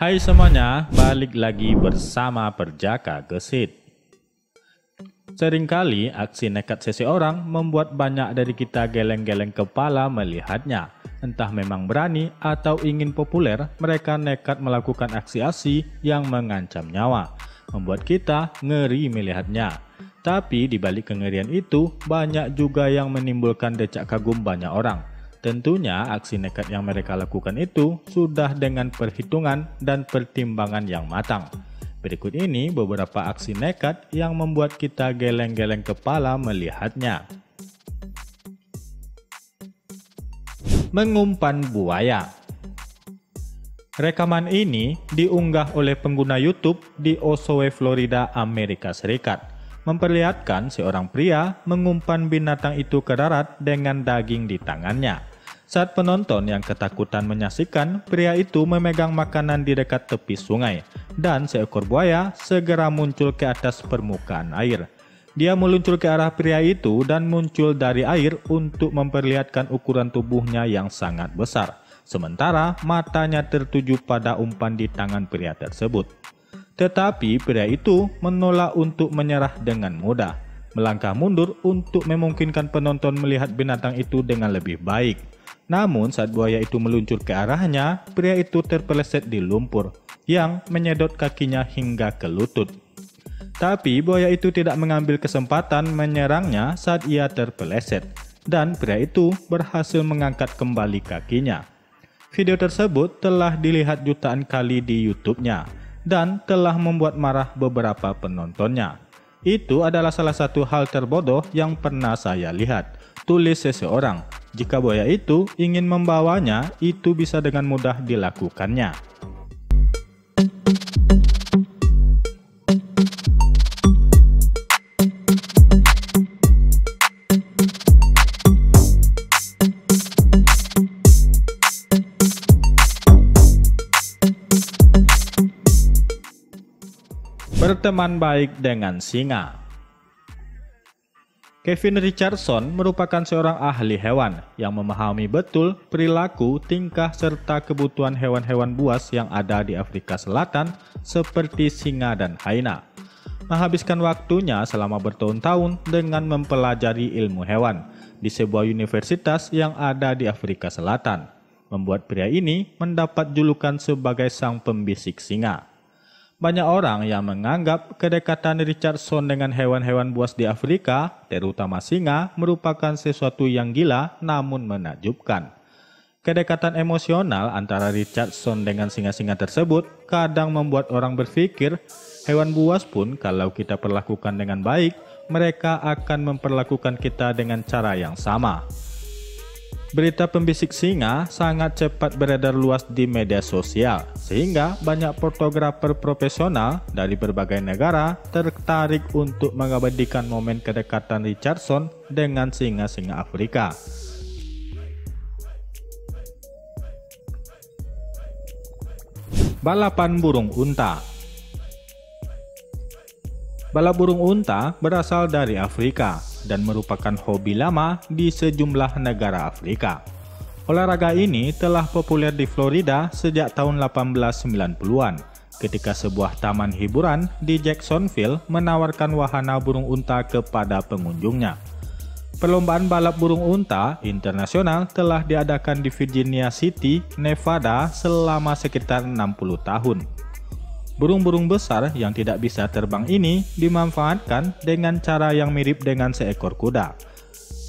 Hai semuanya, balik lagi bersama Perjaka Gesit. Seringkali aksi nekat seseorang membuat banyak dari kita geleng-geleng kepala melihatnya. Entah memang berani atau ingin populer, mereka nekat melakukan aksi-aksi yang mengancam nyawa, membuat kita ngeri melihatnya. Tapi di balik kengerian itu, banyak juga yang menimbulkan decak kagum banyak orang. Tentunya aksi nekat yang mereka lakukan itu sudah dengan perhitungan dan pertimbangan yang matang. Berikut ini beberapa aksi nekat yang membuat kita geleng-geleng kepala melihatnya. Mengumpan buaya. Rekaman ini diunggah oleh pengguna YouTube di Oswego, Florida, Amerika Serikat. Memperlihatkan seorang pria mengumpan binatang itu ke darat dengan daging di tangannya. Saat penonton yang ketakutan menyaksikan, pria itu memegang makanan di dekat tepi sungai, dan seekor buaya segera muncul ke atas permukaan air. Dia meluncur ke arah pria itu dan muncul dari air untuk memperlihatkan ukuran tubuhnya yang sangat besar, sementara matanya tertuju pada umpan di tangan pria tersebut. Tetapi pria itu menolak untuk menyerah dengan mudah, melangkah mundur untuk memungkinkan penonton melihat binatang itu dengan lebih baik. Namun saat buaya itu meluncur ke arahnya, pria itu terpeleset di lumpur yang menyedot kakinya hingga ke lutut. Tapi buaya itu tidak mengambil kesempatan menyerangnya saat ia terpeleset, dan pria itu berhasil mengangkat kembali kakinya. Video tersebut telah dilihat jutaan kali di YouTube-nya dan telah membuat marah beberapa penontonnya. Itu adalah salah satu hal terbodoh yang pernah saya lihat, tulis seseorang. Jika buaya itu ingin membawanya, itu bisa dengan mudah dilakukannya. Berteman baik dengan singa. Kevin Richardson merupakan seorang ahli hewan yang memahami betul perilaku, tingkah, serta kebutuhan hewan-hewan buas yang ada di Afrika Selatan seperti singa dan hyena. Menghabiskan waktunya selama bertahun-tahun dengan mempelajari ilmu hewan di sebuah universitas yang ada di Afrika Selatan, membuat pria ini mendapat julukan sebagai sang pembisik singa. Banyak orang yang menganggap kedekatan Richardson dengan hewan-hewan buas di Afrika, terutama singa, merupakan sesuatu yang gila namun menakjubkan. Kedekatan emosional antara Richardson dengan singa-singa tersebut kadang membuat orang berpikir, hewan buas pun kalau kita perlakukan dengan baik, mereka akan memperlakukan kita dengan cara yang sama. Berita pembisik singa sangat cepat beredar luas di media sosial, sehingga banyak fotografer profesional dari berbagai negara tertarik untuk mengabadikan momen kedekatan Richardson dengan singa-singa Afrika. Balapan burung unta. Balap burung unta berasal dari Afrika dan merupakan hobi lama di sejumlah negara Afrika. Olahraga ini telah populer di Florida sejak tahun 1890-an, ketika sebuah taman hiburan di Jacksonville menawarkan wahana burung unta kepada pengunjungnya. Perlombaan balap burung unta internasional telah diadakan di Virginia City, Nevada selama sekitar 60 tahun. Burung-burung besar yang tidak bisa terbang ini dimanfaatkan dengan cara yang mirip dengan seekor kuda.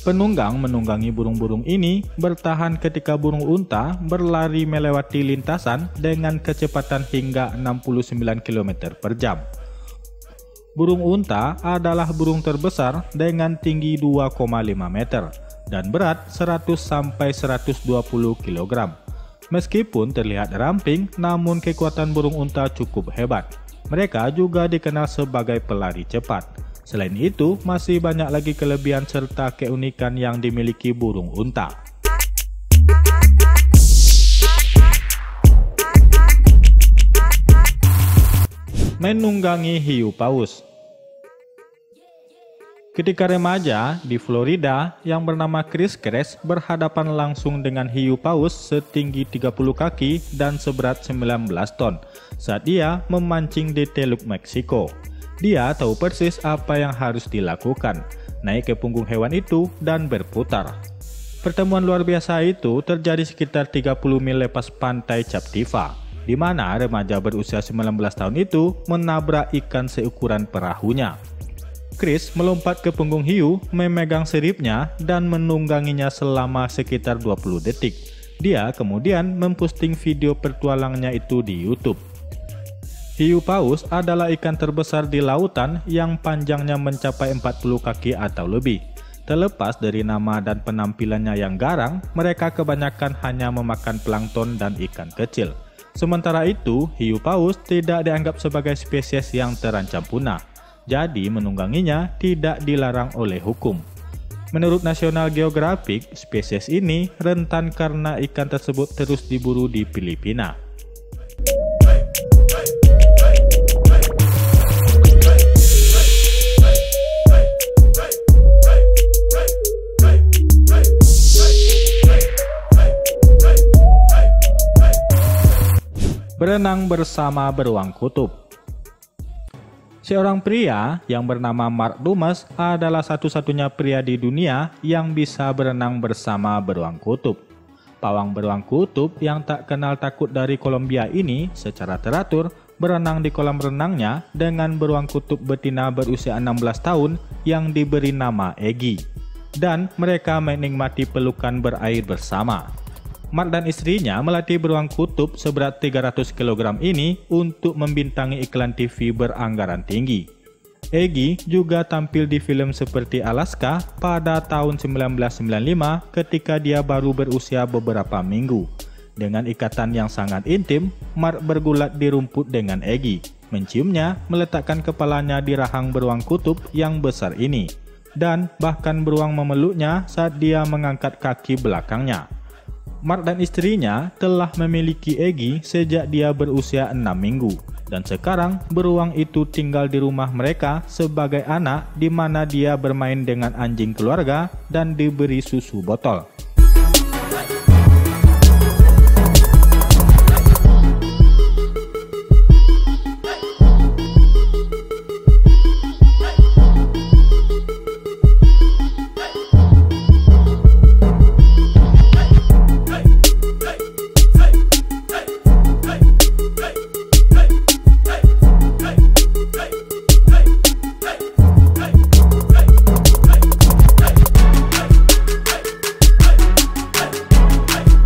Penunggang menunggangi burung-burung ini bertahan ketika burung unta berlari melewati lintasan dengan kecepatan hingga 69 km per jam. Burung unta adalah burung terbesar dengan tinggi 2,5 meter dan berat 100-120 kg. Meskipun terlihat ramping, namun kekuatan burung unta cukup hebat. Mereka juga dikenal sebagai pelari cepat. Selain itu, masih banyak lagi kelebihan serta keunikan yang dimiliki burung unta. Menunggangi hiu paus. Ketika remaja di Florida yang bernama Chris Crash berhadapan langsung dengan hiu paus setinggi 30 kaki dan seberat 19 ton saat dia memancing di Teluk Meksiko. Dia tahu persis apa yang harus dilakukan, naik ke punggung hewan itu dan berputar. Pertemuan luar biasa itu terjadi sekitar 30 mil lepas pantai Captiva, di mana remaja berusia 19 tahun itu menabrak ikan seukuran perahunya. Chris melompat ke punggung hiu, memegang siripnya, dan menungganginya selama sekitar 20 detik. Dia kemudian memposting video petualangnya itu di YouTube. Hiu paus adalah ikan terbesar di lautan yang panjangnya mencapai 40 kaki atau lebih. Terlepas dari nama dan penampilannya yang garang, mereka kebanyakan hanya memakan plankton dan ikan kecil. Sementara itu, hiu paus tidak dianggap sebagai spesies yang terancam punah. Jadi menungganginya tidak dilarang oleh hukum. Menurut National Geographic, spesies ini rentan karena ikan tersebut terus diburu di Filipina. Berenang bersama beruang kutub. Seorang pria yang bernama Mark Dumas adalah satu-satunya pria di dunia yang bisa berenang bersama beruang kutub. Pawang beruang kutub yang tak kenal takut dari Kolombia ini secara teratur berenang di kolam renangnya dengan beruang kutub betina berusia 16 tahun yang diberi nama Eggy. Dan mereka menikmati pelukan berair bersama. Mark dan istrinya melatih beruang kutub seberat 300 kg ini untuk membintangi iklan TV beranggaran tinggi. Eggy juga tampil di film seperti Alaska pada tahun 1995 ketika dia baru berusia beberapa minggu. Dengan ikatan yang sangat intim, Mark bergulat di rumput dengan Eggy, menciumnya, meletakkan kepalanya di rahang beruang kutub yang besar ini, dan bahkan beruang memeluknya saat dia mengangkat kaki belakangnya. Mark dan istrinya telah memiliki Eggy sejak dia berusia 6 minggu, dan sekarang beruang itu tinggal di rumah mereka sebagai anak di mana dia bermain dengan anjing keluarga dan diberi susu botol.